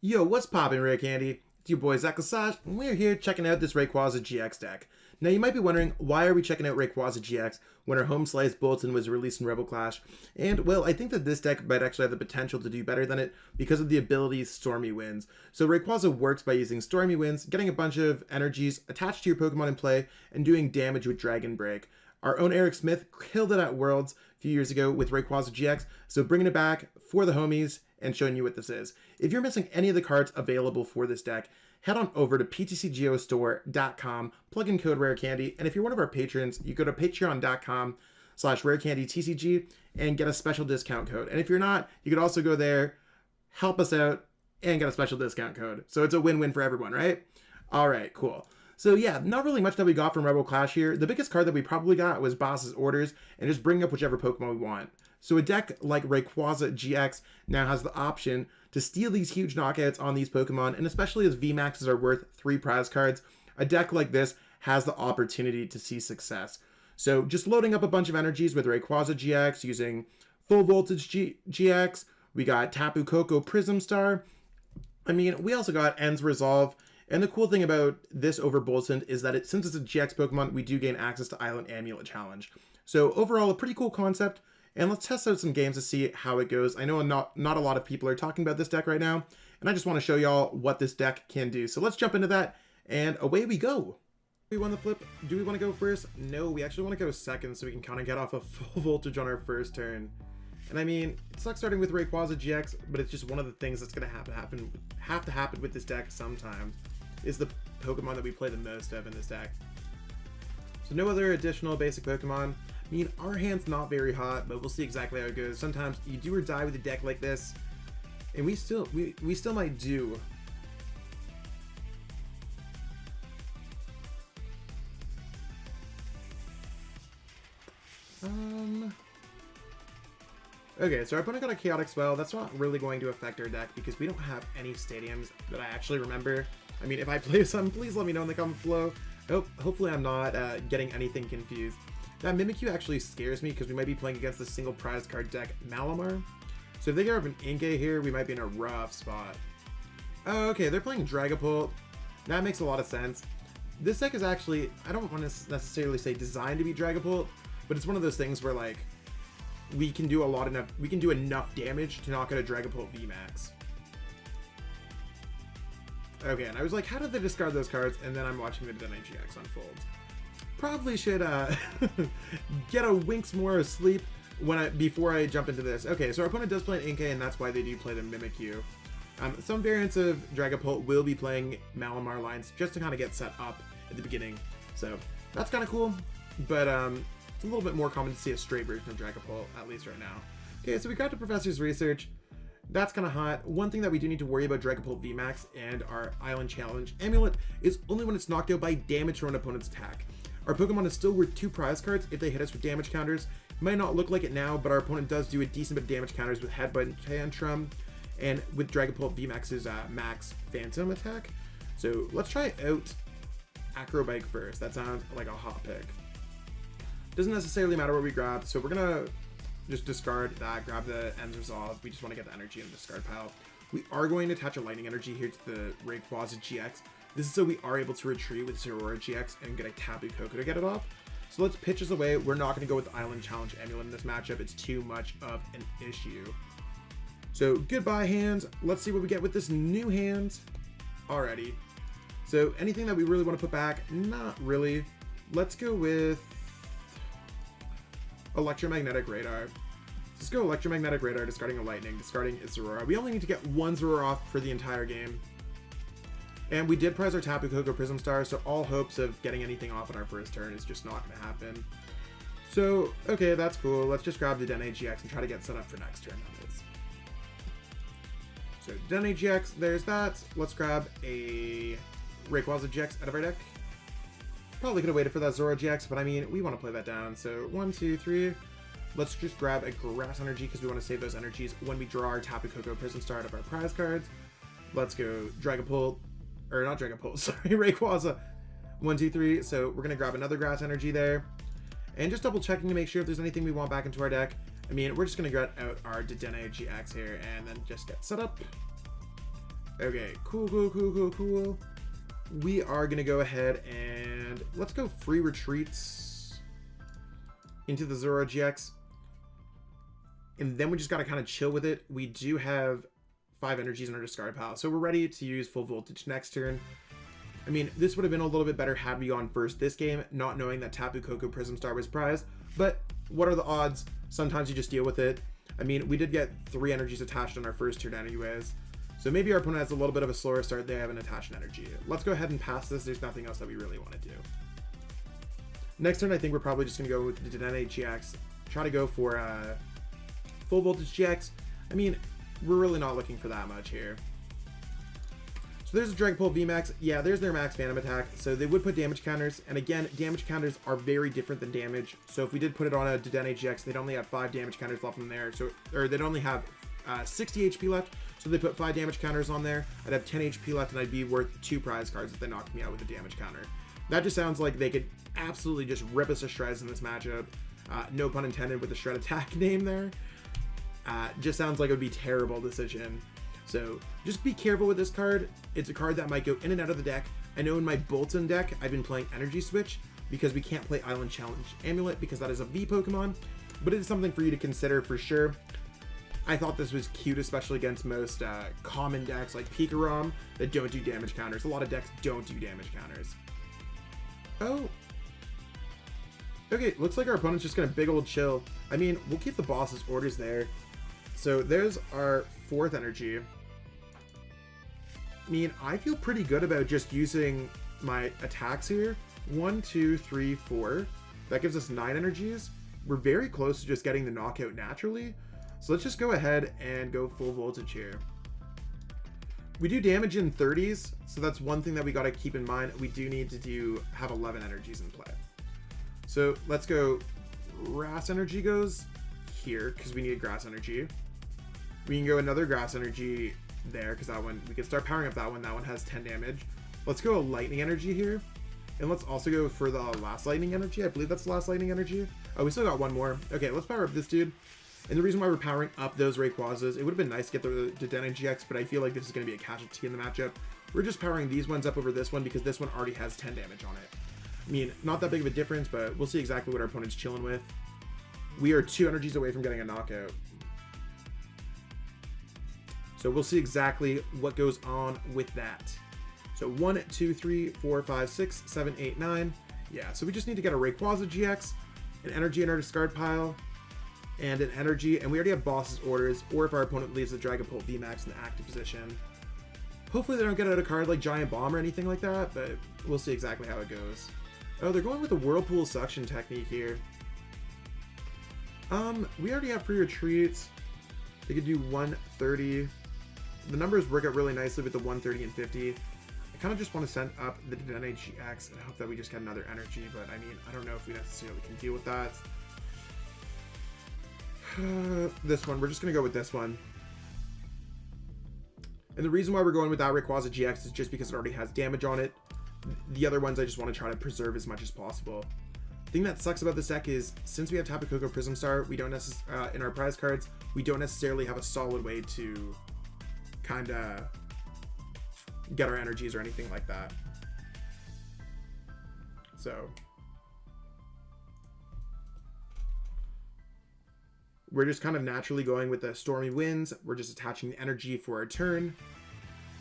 Yo, what's poppin', Rare Candy? It's your boy ZachLassage, and we're here checking out this Rayquaza GX deck. Now, you might be wondering, why are we checking out Rayquaza GX when our home slice Boltund was released in Rebel Clash? And, well, I think that this deck might actually have the potential to do better than it because of the ability Stormy Winds. So Rayquaza works by using Stormy Winds, getting a bunch of energies attached to your Pokemon in play, and doing damage with Dragon Break. Our own Eric Smith killed it at Worlds a few years ago with Rayquaza GX, so bringing it back for the homies and showing you what this is. If you're missing any of the cards available for this deck, head on over to PTCGO plug in code RareCandy, and if you're one of our patrons, you go to patreon.com/RareCandyTCG and get a special discount code. And if you're not, you could also go there, help us out, and get a special discount code. So it's a win-win for everyone, right? All right, cool. So yeah, not really much that we got from Rebel Clash here. The biggest card that we probably got was Boss's Orders, and just bring up whichever Pokemon we want. So a deck like Rayquaza GX now has the option to steal these huge knockouts on these Pokemon, and especially as VMAXs are worth 3 prize cards, a deck like this has the opportunity to see success. So just loading up a bunch of energies with Rayquaza GX using Full Voltage GX, we got Tapu Koko Prism Star. I mean, we also got End's Resolve. And the cool thing about this over Boltund is that since it's a GX Pokemon, we do gain access to Island Amulet Challenge. So overall, a pretty cool concept. And let's test out some games to see how it goes. I know not a lot of people are talking about this deck right now, and I just want to show y'all what this deck can do. So let's jump into that, and away we go. Do we want to flip? Do we want to go first? No, we actually want to go second so we can kind of get off a full voltage on our first turn. And I mean, it sucks starting with Rayquaza GX, but it's just one of the things that's going to have to happen with this deck sometimes. Is the Pokemon that we play the most of in this deck. So no other additional basic Pokemon. I mean, our hand's not very hot, but we'll see exactly how it goes. Sometimes you do or die with a deck like this, and we still might do. Okay, so our opponent got a Chaotic Spell. That's not really going to affect our deck because we don't have any stadiums that I actually remember. I mean, if I play some, please let me know in the comments below. Hopefully I'm not getting anything confused. That Mimikyu actually scares me because we might be playing against the single prize card deck Malamar. So if they get up an Inkay here, we might be in a rough spot. Oh, okay, they're playing Dragapult. That makes a lot of sense. This deck is actually, I don't want to necessarily say designed to be Dragapult, but it's one of those things where like we can do enough damage to knock out a Dragapult VMAX. Okay, and I was like, how did they discard those cards? And then I'm watching the Deandre GX unfold. Probably should get a winks more of sleep before I jump into this. Okay, so our opponent does play an Inkay, and that's why they do play the Mimikyu. Some variants of Dragapult will be playing Malamar lines just to kind of get set up at the beginning. So that's kind of cool, but it's a little bit more common to see a straight version of Dragapult, at least right now. Okay, so we got to Professor's Research. That's kind of hot. One thing that we do need to worry about Dragapult VMAX and our Island Challenge Amulet is only when it's knocked out by damage from an opponent's attack. Our Pokemon is still worth 2 prize cards if they hit us with damage counters. It might not look like it now, but our opponent does do a decent bit of damage counters with Headbutt and Tantrum, and with Dragapult VMAX's max Phantom attack. So let's try out Acrobike first. That sounds like a hot pick. Doesn't necessarily matter what we grab, so we're gonna just discard that, grab the End's Resolve. We just want to get the energy in the discard pile. We are going to attach a Lightning Energy here to the Rayquaza GX. This is so we are able to retreat with Zeraora GX and get a Tapu Koko to get it off. So let's pitch this away. We're not going to go with the Island Challenge Amulet in this matchup. It's too much of an issue. So goodbye, hands. Let's see what we get with this new hand. Alrighty. So anything that we really want to put back? Not really. Let's go with Electromagnetic Radar. Let's go Electromagnetic Radar, discarding a Lightning, discarding its Zeraora. We only need to get 1 Zeraora off for the entire game. And we did prize our Tapu Koko Prism Star, so all hopes of getting anything off on our first turn is just not going to happen. So, okay, that's cool. Let's just grab the Deandre GX and try to get set up for next turn, that is. So, Deandre GX, there's that. Let's grab a Rayquaza GX out of our deck. Probably could have waited for that Zeraora GX, but I mean, we want to play that down. So, 1, 2, 3. Let's just grab a Grass Energy because we want to save those energies when we draw our Tapu Koko Prism Star out of our prize cards. Let's go Dragapult. Or not Dragapult, sorry, Rayquaza. 1, 2, 3. So we're going to grab another Grass Energy there. And just double checking to make sure if there's anything we want back into our deck. I mean, we're just going to get out our Deandre GX here and then just get set up. Okay, cool. We are going to go ahead and let's go free retreats into the Zeraora GX. And then we just got to kind of chill with it. We do have 5 energies in our discard pile, so we're ready to use full voltage next turn. I mean, this would have been a little bit better had we gone first this game, not knowing that Tapu Koko Prism Star was prized. But what are the odds? Sometimes you just deal with it. I mean, we did get 3 energies attached on our first turn anyways. So maybe our opponent has a little bit of a slower start. They have an attached energy. Let's go ahead and pass this. There's nothing else that we really want to do. Next turn, I think we're probably just going to go with the Deandre GX. Try to go for full voltage GX. I mean, we're really not looking for that much here. So there's a Dragapult VMAX. Yeah, there's their max Phantom attack. So they would put damage counters. And again, damage counters are very different than damage. So if we did put it on a Deandre GX, they'd only have 5 damage counters left in there. So, or they'd only have 60 HP left. So they put 5 damage counters on there. I'd have 10 HP left and I'd be worth 2 prize cards if they knocked me out with a damage counter. That just sounds like they could absolutely just rip us to shreds in this matchup. No pun intended with the shred attack name there. Just sounds like it would be a terrible decision. So just be careful with this card. It's a card that might go in and out of the deck. I know in my Boltund deck, I've been playing Energy Switch because we can't play Island Challenge Amulet because that is a V Pokemon, but it is something for you to consider for sure. I thought this was cute, especially against most common decks like Pikarom that don't do damage counters. A lot of decks don't do damage counters. Oh. Okay, looks like our opponent's just gonna big old chill. I mean, we'll keep the boss's orders there. So there's our 4th energy. I mean, I feel pretty good about just using my attacks here. 1, 2, 3, 4. That gives us 9 energies. We're very close to just getting the knockout naturally. So let's just go ahead and go full voltage here. We do damage in 30s, so that's one thing that we got to keep in mind. We do need to have 11 energies in play. So let's go. Grass energy goes here because we need grass energy. We can go another grass energy there because that one, we can start powering up that one. That one has 10 damage. Let's go a lightning energy here. And let's also go for the last lightning energy. I believe that's the last lightning energy. Oh, we still got one more. Okay, let's power up this dude. And the reason why we're powering up those Rayquazas, it would have been nice to get the Deandre GX, but I feel like this is going to be a casualty in the matchup. We're just powering these ones up over this one because this one already has 10 damage on it. I mean, not that big of a difference, but we'll see exactly what our opponent's chilling with. We are 2 energies away from getting a knockout. So we'll see exactly what goes on with that. So 1, 2, 3, 4, 5, 6, 7, 8, 9. Yeah, so we just need to get a Rayquaza GX, an energy in our discard pile, and an energy, and we already have boss's orders, or if our opponent leaves the Dragapult VMAX in the active position. Hopefully they don't get out a card like Giant Bomb or anything like that, but we'll see exactly how it goes. Oh, they're going with the Whirlpool Suction technique here. We already have free retreats. They could do 130. The numbers work out really nicely with the 130 and 50. I kind of just want to send up the Deandre GX and hope that we just get another energy, but I mean, I don't know if we necessarily can deal with that. This one, we're just going to go with this one. And the reason why we're going with that Rayquaza GX is just because it already has damage on it. The other ones I just want to try to preserve as much as possible. The thing that sucks about this deck is since we have Tapu Koko Prism Star, we don't in our prize cards, we don't necessarily have a solid way to kind of get our energies or anything like that. So we're just kind of naturally going with the Stormy Winds. We're just attaching the energy for our turn.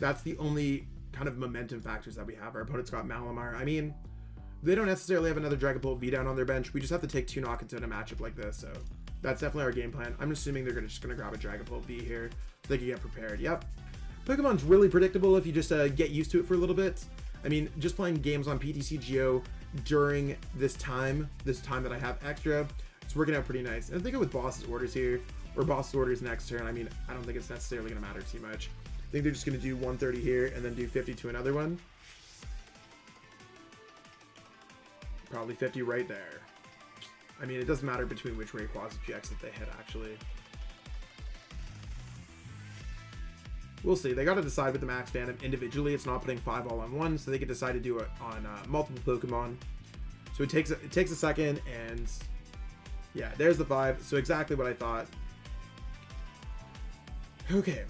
That's the only kind of momentum factors that we have. Our opponent's got Malamar. I mean, they don't necessarily have another Dragapult V down on their bench. We just have to take 2 knockouts in a matchup like this, so that's definitely our game plan. I'm assuming they're just going to grab a Dragapult V here so they can get prepared. Yep. Pokemon's really predictable if you just get used to it for a little bit. I mean, just playing games on PTCGO during this time that I have extra, it's working out pretty nice. And I think with boss's orders here, or boss's orders next turn, I mean, I don't think it's necessarily going to matter too much. I think they're just going to do 130 here and then do 50 to another one. Probably 50 right there. I mean, it doesn't matter between which Rayquaza GX that they hit, actually. We'll see. They got to decide with the max Phantom individually. It's not putting 5 all on one, so they can decide to do it on multiple Pokemon. So it takes a second, and yeah, there's the 5. So exactly what I thought. Okay.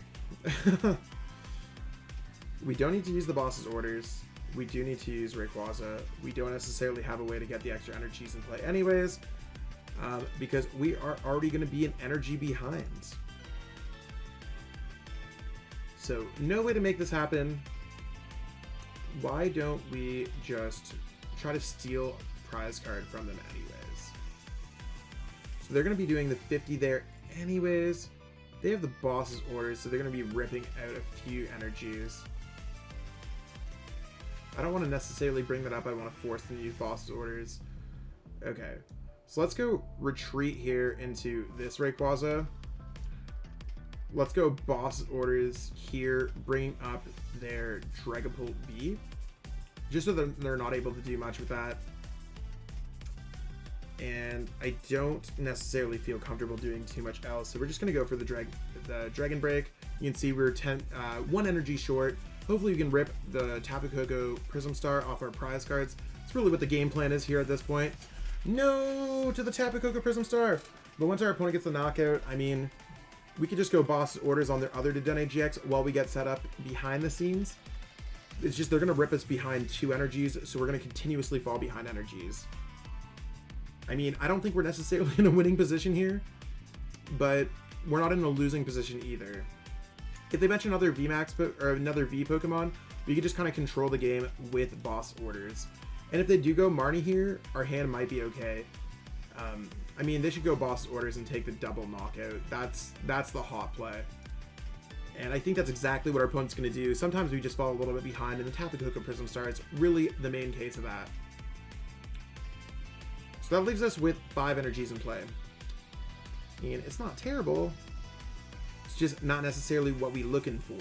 We don't need to use the boss's orders. We do need to use Rayquaza. We don't necessarily have a way to get the extra energies in play anyways, because we are already going to be an energy behind. So no way to make this happen. Why don't we just try to steal a prize card from them anyways? So they're going to be doing the 50 there anyways. They have the boss's orders, so they're going to be ripping out a few energies. I don't want to necessarily bring that up. I want to force them to use boss's orders. Okay. So let's go retreat here into this Rayquaza. Let's go boss's orders here, bringing up their Dragapult V. Just so that they're not able to do much with that. And I don't necessarily feel comfortable doing too much else. So we're just going to go for the Dragon Break. You can see we're 1 energy short. Hopefully we can rip the Tapu Koko Prism Star off our prize cards. It's really what the game plan is here at this point. No to the Tapu Koko Prism Star. But once our opponent gets the knockout, I mean, we could just go boss orders on their other Dedenne GX while we get set up behind the scenes. It's just they're going to rip us behind 2 energies, so we're going to continuously fall behind energies. I mean, I don't think we're necessarily in a winning position here, but we're not in a losing position either. If they mention another VMAX or another V Pokemon, we could just kind of control the game with boss orders. And if they do go Marnie here, our hand might be okay. I mean, they should go boss orders and take the double knockout. That's the hot play. And I think that's exactly what our opponent's going to do. Sometimes we just fall a little bit behind, and the Tapu Koko Prism Star is really the main case of that. So that leaves us with 5 energies in play. And it's not terrible. It's just not necessarily what we're looking for.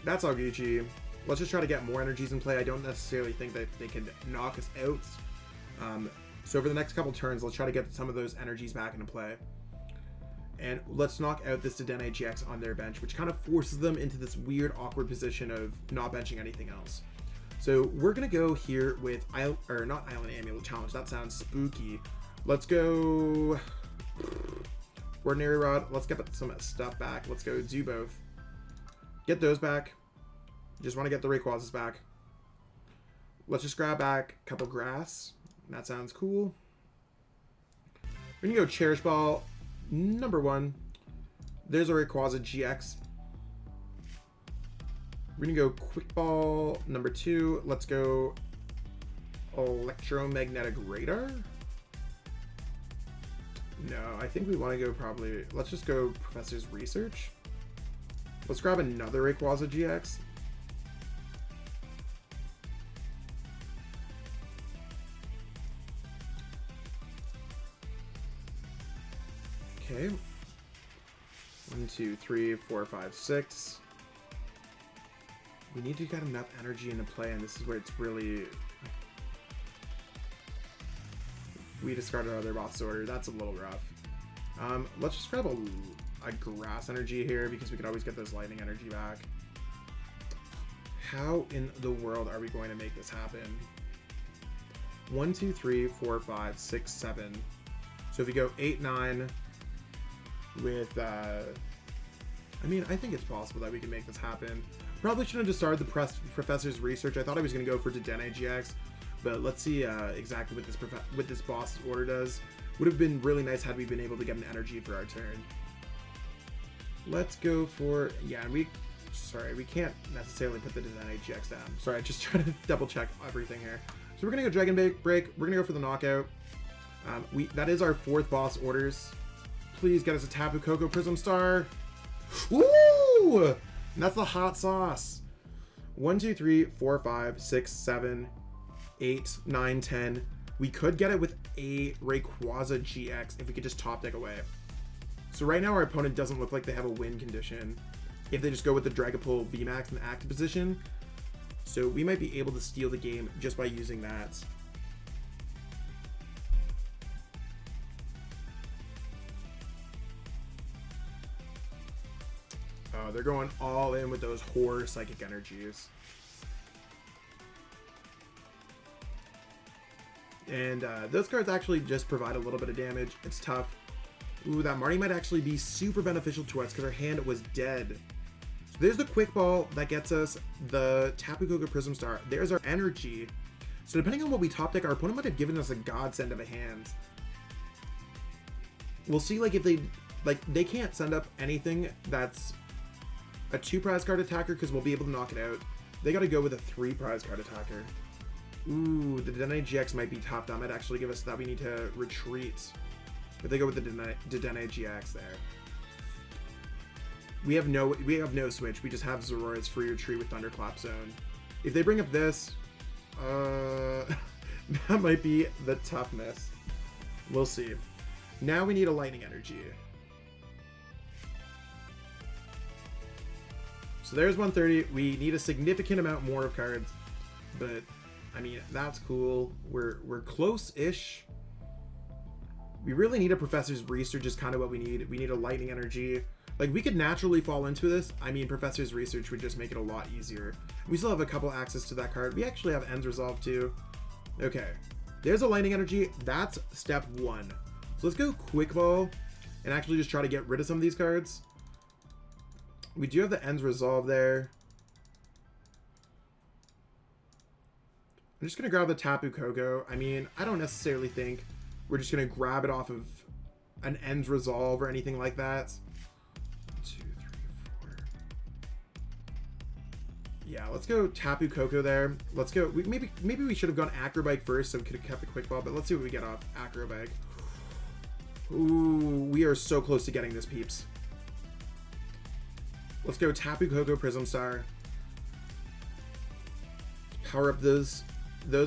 That's all Gucci. Let's just try to get more energies in play. I don't necessarily think that they can knock us out. So over the next couple turns, let's try to get some of those energies back into play. And let's knock out this Dedenne GX on their bench, which kind of forces them into this weird, awkward position of not benching anything else. So we're going to go here with, not Island Amulet Challenge. That sounds spooky. Let's go Ordinary Rod. Let's get some stuff back. Let's go do both. Get those back. Just want to get the Rayquazas back. Let's just grab back a couple grass. That sounds cool. We're going to go Cherish Ball number 1. There's a Rayquaza GX. We're going to go Quick Ball number 2. Let's go Electromagnetic Radar. No, I think we want to go probably... Let's just go Professor's Research. Let's grab another Rayquaza GX. Okay. 1, 2, 3, 4, 5, 6. We need to get enough energy into play, and this is where it's really... We discarded our other boss order. That's a little rough. Let's just grab a grass energy here, because we could always get this lightning energy back. How in the world are we going to make this happen? 1, 2, 3, 4, 5, 6, 7. So if we go 8, 9 with... I mean, I think it's possible that we can make this happen. Probably shouldn't have just started the Professor's Research. I thought I was going to go for Dedenne GX, but let's see exactly what this boss's order does. Would have been really nice had we been able to get an energy for our turn. Let's go for... Yeah, sorry, we can't necessarily put the Dedenne GX down. Sorry, just trying to double check everything here. So we're going to go Dragon Break. We're going to go for the knockout. That is our 4th boss orders. Please get us a Tapu Koko Prism Star. Woo! And that's the hot sauce. 1, 2, 3, 4, 5, 6, 7, 8, 9, 10. We could get it with a Rayquaza GX if we could just top deck away. So right now our opponent doesn't look like they have a win condition if they just go with the Dragapult VMAX in the active position. So we might be able to steal the game just by using that. Oh, they're going all in with those horror psychic energies. And those cards actually just provide a little bit of damage. It's tough. Ooh, that Marnie might actually be super beneficial to us because our hand was dead. So there's the Quick Ball that gets us the Tapu Koko Prism Star. There's our energy. So depending on what we top deck, our opponent might have given us a godsend of a hand. We'll see, like, if they can't send up anything that's a 2 prize card attacker because we'll be able to knock it out. They got to go with a 3 prize card attacker. Ooh, the Dedenne GX might be top. That might actually give us that we need to retreat. But they go with the Dedenne GX there. We have no switch. We just have Zeraora's free retreat with Thunderclap Zone. If they bring up this, that might be the toughness. We'll see. Now we need a Lightning Energy. So there's 130. We need a significant amount more of cards, but I mean, that's cool. We're close-ish. We really need a Professor's Research is kind of what we need. We need a Lightning Energy. Like, we could naturally fall into this. I mean, Professor's Research would just make it a lot easier. We still have a couple access to that card. We actually have End's Resolve too. Okay, there's a Lightning Energy. That's step 1. So let's go Quick Ball and actually just try to get rid of some of these cards. We do have the End's Resolve there. I'm just going to grab the Tapu Koko. I mean, I don't necessarily think we're just going to grab it off of an End's Resolve or anything like that. 2, 3, 4. Yeah, let's go Tapu Koko there. Let's go. Maybe we should have gone Acrobike first so we could have kept the Quick Ball, but let's see what we get off Acrobike. Ooh, we are so close to getting this, peeps. Let's go Tapu Koko Prism Star. Power up those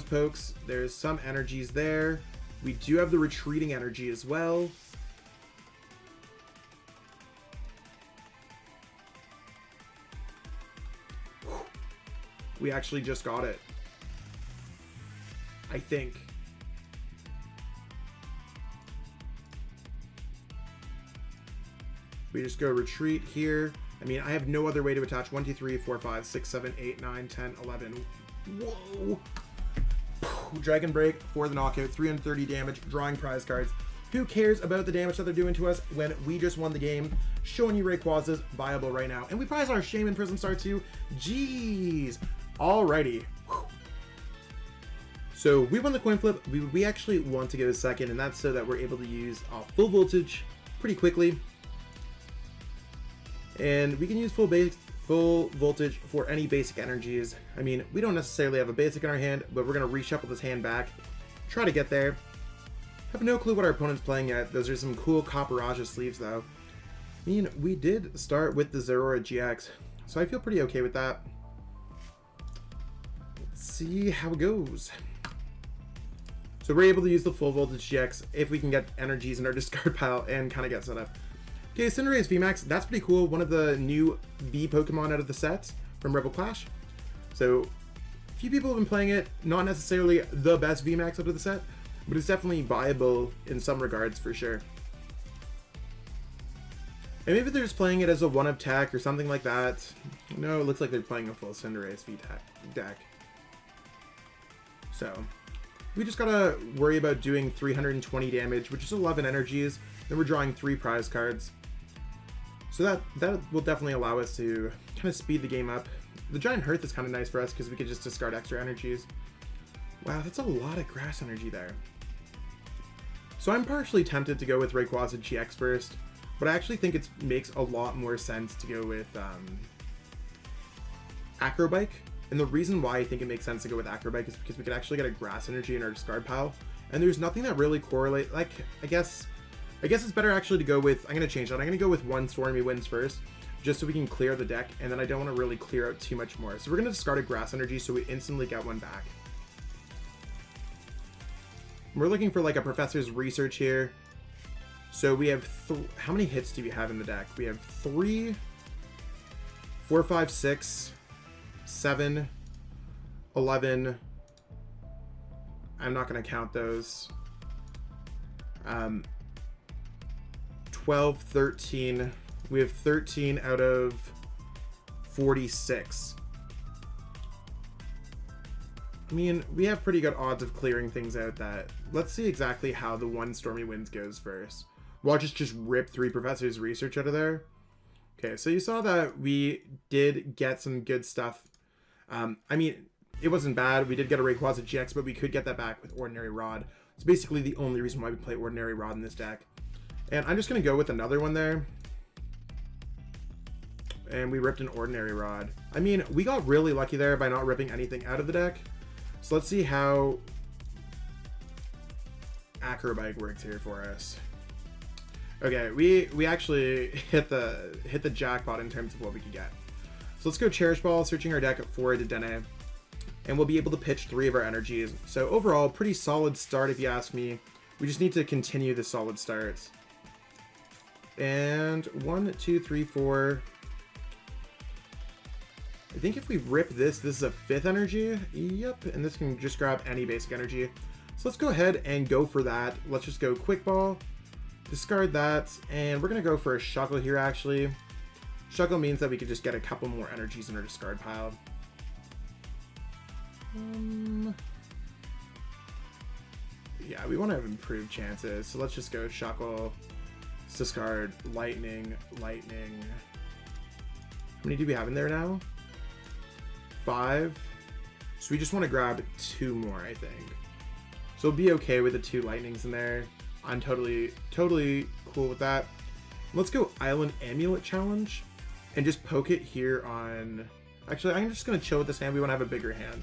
pokes. There's some energies there. We do have the retreating energy as well. We actually just got it, I think. We just go retreat here. I mean, I have no other way to attach 1, 2, 3, 4, 5, 6, 7, 8, 9, 10, 11. Whoa. Dragon Break for the knockout, 330 damage, drawing prize cards. Who cares about the damage that they're doing to us when we just won the game? Showing you Rayquaza's viable right now. And we prize our Shaman Prism Star too. Jeez. Alrighty. So we won the coin flip. We actually want to get a second, and that's so that we're able to use full voltage pretty quickly. And we can use full voltage for any basic energies. I mean, we don't necessarily have a basic in our hand, but we're going to reshuffle this hand back, try to get there. Have no clue what our opponent's playing yet. Those are some cool Copperaja sleeves, though. I mean, we did start with the Zeraora GX, so I feel pretty okay with that. Let's see how it goes. So we're able to use the full voltage GX if we can get energies in our discard pile and kind of get set up. Okay, Cinderace VMAX, that's pretty cool. One of the new V Pokemon out of the set from Rebel Clash. So, a few people have been playing it. Not necessarily the best VMAX out of the set, but it's definitely viable in some regards for sure. And maybe they're just playing it as a one of tech or something like that. No, it looks like they're playing a full Cinderace V deck. So, we just gotta worry about doing 320 damage, which is 11 energies. Then we're drawing 3 prize cards. So that will definitely allow us to kind of speed the game up. The Giant Hearth is kind of nice for us because we could just discard extra energies. Wow, that's a lot of grass energy there. So I'm partially tempted to go with Rayquaza GX first, but I actually think it makes a lot more sense to go with Acrobike. And the reason why I think it makes sense to go with Acrobike is because we could actually get a grass energy in our discard pile. And there's nothing that really correlates. Like, I guess it's better actually to go with, I'm going to change that. I'm going to go with 1 Stormy Winds first, just so we can clear the deck, and then I don't want to really clear out too much more. So we're going to discard a grass energy so we instantly get one back. We're looking for like a Professor's Research here. So we have, how many hits do we have in the deck? We have 3, 4, 5, 6, 7, 11. I'm not going to count those. 12, 13. We have 13 out of 46. I mean, we have pretty good odds of clearing things out that. Let's see exactly how the 1 Stormy Winds goes first. Watch us just rip 3 Professor's Research out of there. Okay, so you saw that we did get some good stuff. I mean, it wasn't bad. We did get a Rayquaza GX, but we could get that back with Ordinary Rod. It's basically the only reason why we play Ordinary Rod in this deck. And I'm just going to go with another one there. And we ripped an Ordinary Rod. I mean, we got really lucky there by not ripping anything out of the deck. So let's see how Acrobike works here for us. Okay, we actually hit the jackpot in terms of what we could get. So let's go Cherish Ball, searching our deck for a Dedenne. And we'll be able to pitch 3 of our energies. So overall, pretty solid start if you ask me. We just need to continue the solid start. And 1, 2, 3, 4. I think if we rip this is a 5th energy. Yep, and this can just grab any basic energy. So let's go ahead and go for that. Let's just go Quick Ball, discard that, and we're going to go for a Shuckle here actually. Shuckle means that we could just get a couple more energies in our discard pile. Yeah, we want to have improved chances, so let's just go Shuckle, discard, Lightning. How many do we have in there now? 5. So we just want to grab 2 more, I think. So we'll be okay with the 2 Lightnings in there. I'm totally cool with that. Let's go Island Amulet Challenge and just poke it here on... Actually, I'm just going to chill with this hand. We want to have a bigger hand.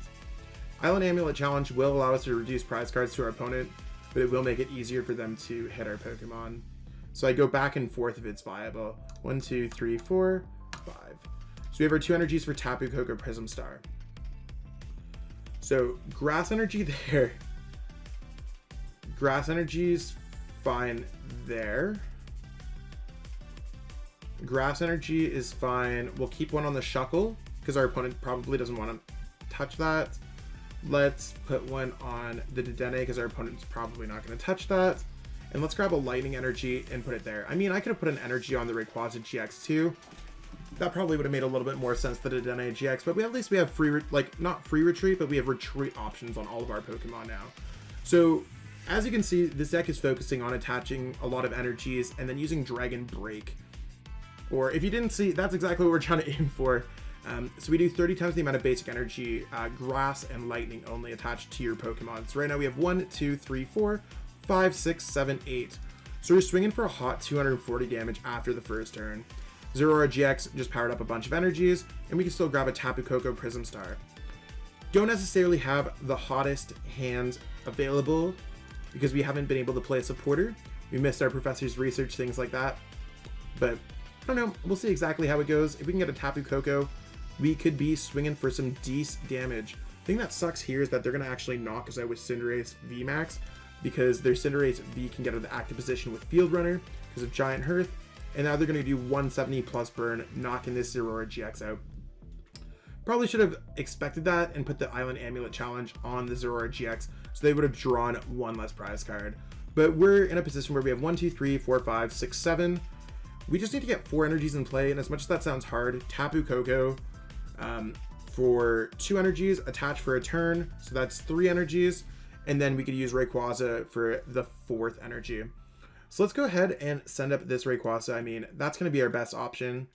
Island Amulet Challenge will allow us to reduce prize cards to our opponent, but it will make it easier for them to hit our Pokemon. So I go back and forth if it's viable. 1, 2, 3, 4, 5. So we have our 2 energies for Tapu Koko Prism Star. So Grass Energy there. Grass Energy's fine there. Grass Energy is fine. We'll keep one on the Shuckle because our opponent probably doesn't want to touch that. Let's put one on the Dedenne because our opponent's probably not going to touch that. And let's grab a Lightning Energy and put it there. I mean, I could have put an energy on the Rayquaza GX too. That probably would have made a little bit more sense than the Dedenne GX, but at least we have free, not free retreat, but we have retreat options on all of our Pokemon now. So as you can see, this deck is focusing on attaching a lot of energies and then using Dragon Break. Or if you didn't see, that's exactly what we're trying to aim for. So we do 30 times the amount of basic energy, grass and lightning only attached to your Pokemon. So right now we have 1, 2, 3, 4, 5, 6, 7, 8. So we're swinging for a hot 240 damage after the first turn. Zeraora GX just powered up a bunch of energies, and we can still grab a Tapu Koko Prism Star. Don't necessarily have the hottest hand available because we haven't been able to play a supporter. We missed our Professor's Research, things like that. But I don't know, we'll see exactly how it goes. If we can get a Tapu Koko, we could be swinging for some decent damage. The thing that sucks here is that they're going to actually knock us out with Cinderace VMAX because their Cinderace V can get out of the active position with Field Runner because of Giant Hearth, and now they're going to do 170 plus burn, knocking this Zeraora GX out. Probably should have expected that and put the Island Amulet Challenge on the Zeraora GX so they would have drawn 1 less prize card. But we're in a position where we have 1, 2, 3, 4, 5, 6, 7. We just need to get 4 energies in play, and as much as that sounds hard, Tapu Koko for 2 energies, attach for a turn, so that's 3 energies, and then we could use Rayquaza for the 4th energy. So let's go ahead and send up this Rayquaza. I mean, that's going to be our best option.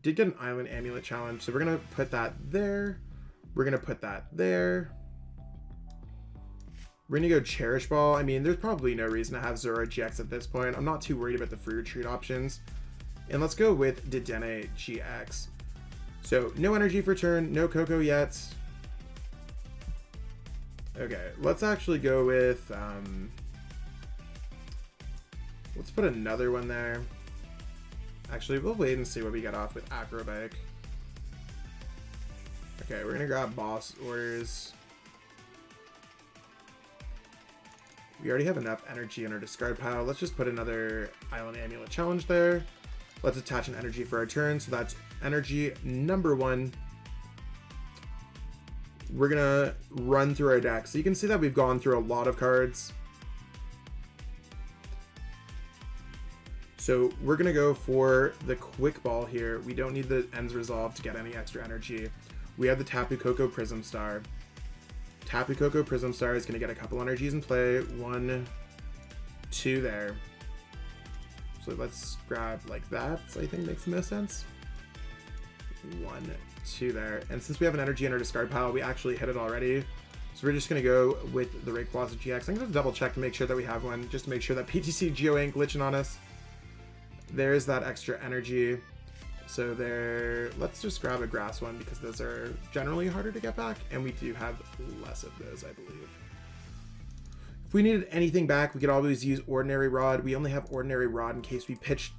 Did get an Island Amulet Challenge, so we're going to put that there. We're going to put that there. We're going to go Cherish Ball. I mean, there's probably no reason to have Zeraora GX at this point. I'm not too worried about the free retreat options. And let's go with Dedenne GX. So, no energy for turn, no Koko yet. Okay, let's actually go with... let's put another one there. Actually, we'll wait and see what we get off with Acrobike. Okay, we're going to grab Boss Orders. We already have enough energy in our discard pile. Let's just put another Island Amulet Challenge there. Let's attach an energy for our turn. So that's energy number 1. We're going to run through our deck. So you can see that we've gone through a lot of cards. So we're going to go for the Quick Ball here. We don't need the Ends Resolve to get any extra energy. We have the Tapu Koko Prism Star. Tapu Koko Prism Star is going to get a couple energies in play. 1, 2 there. So let's grab like that. So I think makes the most sense. 1, 2 there. And since we have an energy in our discard pile, we actually hit it already. So we're just going to go with the Rayquaza GX. I'm going to double check to make sure that we have one, just to make sure that PTCGO ain't glitching on us. There's that extra energy. So there, let's just grab a grass one because those are generally harder to get back. And we do have less of those, I believe. If we needed anything back, we could always use Ordinary Rod. We only have Ordinary Rod in case we pitched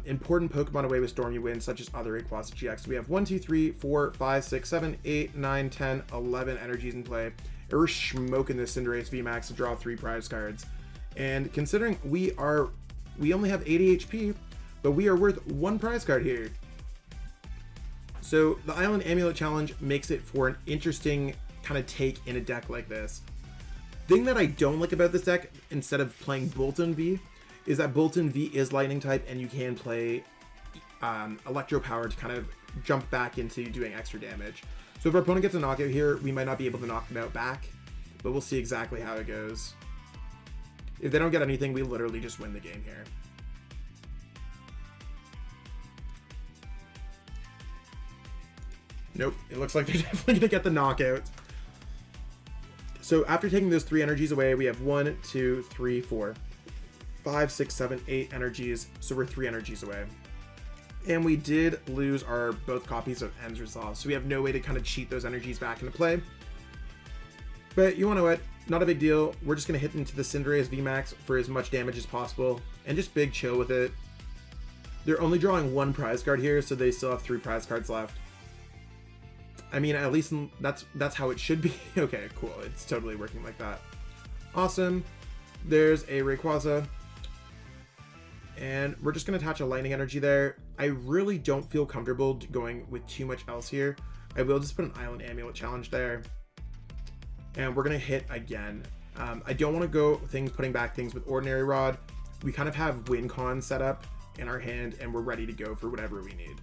important Pokemon away with Stormy Wind, such as other Rayquaza GX. We have 1, 2, 3, 4, 5, 6, 7, 8, 9, 10, 11 energies in play. And we're smoking this Cinderace VMAX to draw 3 prize cards. And considering we only have 80 HP, but we are worth 1 prize card here. So the Island Amulet Challenge makes it for an interesting kind of take in a deck like this. Thing that I don't like about this deck, instead of playing Boltund V, is that Boltund V is lightning type and you can play electro power to kind of jump back into doing extra damage. So if our opponent gets a knockout here, we might not be able to knock them out back, but we'll see exactly how it goes. If they don't get anything, we literally just win the game here. Nope, it looks like they're definitely gonna get the knockout. So after taking those 3 energies away, we have 1, 2, 3, 4, 5, 6, 7, 8 energies. So we're 3 energies away. And we did lose our both copies of Ends Resolve. So we have no way to kind of cheat those energies back into play. But you wanna know what? Not a big deal. We're just gonna hit into the Cinderace VMAX for as much damage as possible and just big chill with it. They're only drawing 1 prize card here, so they still have 3 prize cards left. I mean, at least that's how it should be. Okay, cool. It's totally working like that. Awesome. There's a Rayquaza. And we're just going to attach a lightning energy there. I really don't feel comfortable going with too much else here. I will just put an Island Amulet Challenge there. And we're going to hit again. I don't want to go putting back things with Ordinary Rod. We kind of have win con set up in our hand and we're ready to go for whatever we need.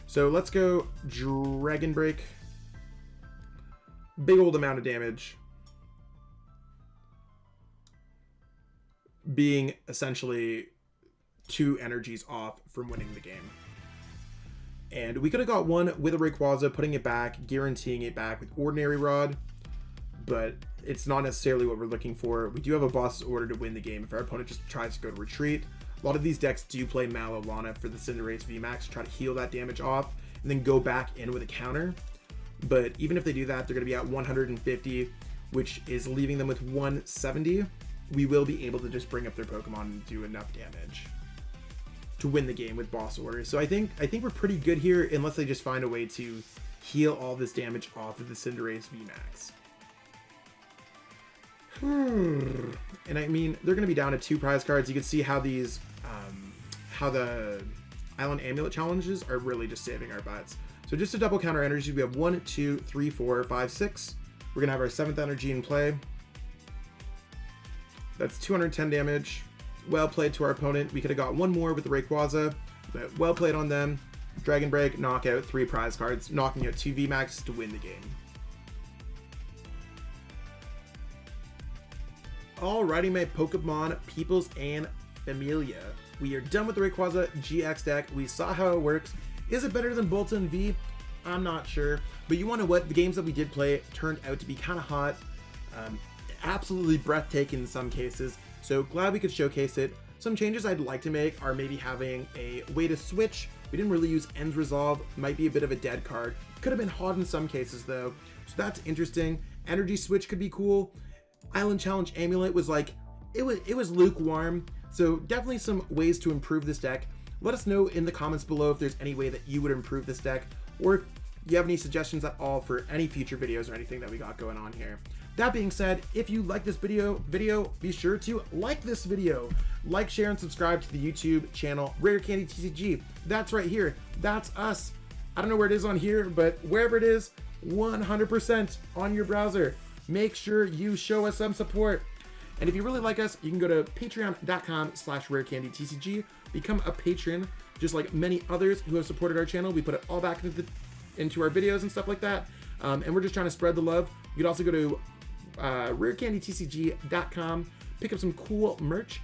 So let's go Dragon Break. Big old amount of damage. Being essentially 2 energies off from winning the game. And we could have got one with a Rayquaza, putting it back, guaranteeing it back with Ordinary Rod, but it's not necessarily what we're looking for. We do have a boss's order to win the game if our opponent just tries to go to retreat. A lot of these decks do play Malolana for the Cinderace VMAX to try to heal that damage off and then go back in with a counter. But even if they do that, they're going to be at 150, which is leaving them with 170. We will be able to just bring up their Pokemon and do enough damage to win the game with boss orders. So I think we're pretty good here, unless they just find a way to heal all this damage off of the Cinderace VMAX. And I mean, they're going to be down to 2 prize cards. You can see how these, how the Island Amulet challenges are really just saving our butts. So just to double count our energies, we have 1, 2, 3, 4, 5, 6. We're going to have our 7th energy in play. That's 210 damage. Well played to our opponent. We could have got one more with the Rayquaza, but well played on them. Dragon Break, knockout, 3 prize cards, knocking out 2 VMAX to win the game. Alrighty, my Pokemon peoples and familia. We are done with the Rayquaza GX deck. We saw how it works. Is it better than Boltund V? I'm not sure. But you want to know what? The games that we did play turned out to be kind of hot. Absolutely breathtaking in some cases. So glad we could showcase it. Some changes I'd like to make are maybe having a way to switch. We didn't really use Ends Resolve. Might be a bit of a dead card. Could have been hot in some cases though. So that's interesting. Energy switch could be cool. Island Challenge Amulet was like, it was lukewarm. So definitely some ways to improve this deck. Let us know in the comments below if there's any way that you would improve this deck, or if you have any suggestions at all for any future videos or anything that we got going on here. That being said, if you like this video, be sure to like this video. Like, share, and subscribe to the YouTube channel, Rare Candy TCG. That's right here. That's us. I don't know where it is on here, but wherever it is, 100% on your browser. Make sure you show us some support. And if you really like us, you can go to patreon.com/rarecandytcg, become a patron, just like many others who have supported our channel. We put it all back into our videos and stuff like that. And we're just trying to spread the love. You could also go to rarecandytcg.com, pick up some cool merch.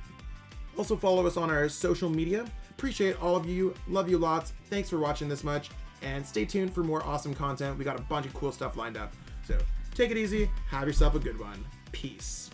Also follow us on our social media. Appreciate all of you. Love you lots. Thanks for watching this much. And stay tuned for more awesome content. We got a bunch of cool stuff lined up. So take it easy. Have yourself a good one. Peace.